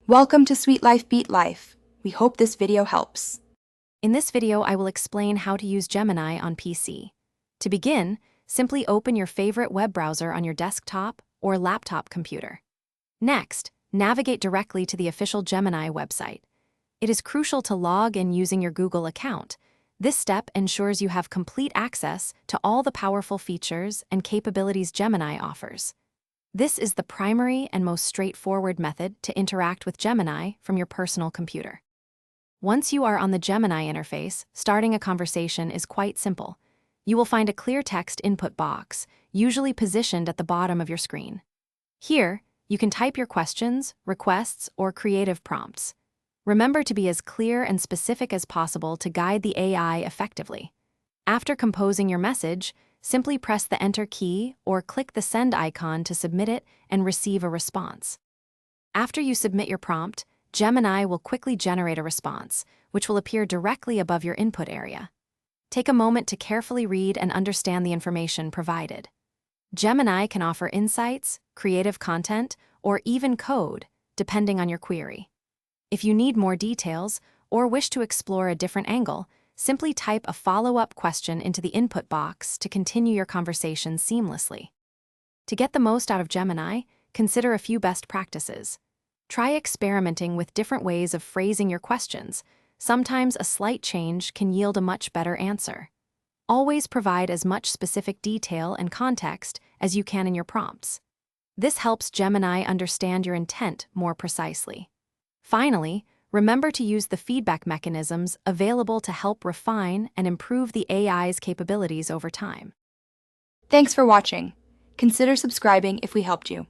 Welcome to Sweet Life Beat Life. We hope this video helps. In this video, I will explain how to use Gemini on PC. To begin, simply open your favorite web browser on your desktop or laptop computer. Next, navigate directly to the official Gemini website. It is crucial to log in using your Google account. This step ensures you have complete access to all the powerful features and capabilities Gemini offers. This is the primary and most straightforward method to interact with Gemini from your personal computer. Once you are on the Gemini interface, starting a conversation is quite simple. You will find a clear text input box, usually positioned at the bottom of your screen. Here, you can type your questions, requests, or creative prompts. Remember to be as clear and specific as possible to guide the AI effectively. After composing your message, simply press the Enter key or click the Send icon to submit it and receive a response. After you submit your prompt, Gemini will quickly generate a response, which will appear directly above your input area. Take a moment to carefully read and understand the information provided. Gemini can offer insights, creative content, or even code, depending on your query. If you need more details or wish to explore a different angle, simply type a follow-up question into the input box to continue your conversation seamlessly. To get the most out of Gemini, consider a few best practices. Try experimenting with different ways of phrasing your questions. Sometimes a slight change can yield a much better answer. Always provide as much specific detail and context as you can in your prompts. This helps Gemini understand your intent more precisely. Finally, remember to use the feedback mechanisms available to help refine and improve the AI's capabilities over time. Thanks for watching. Consider subscribing if we helped you.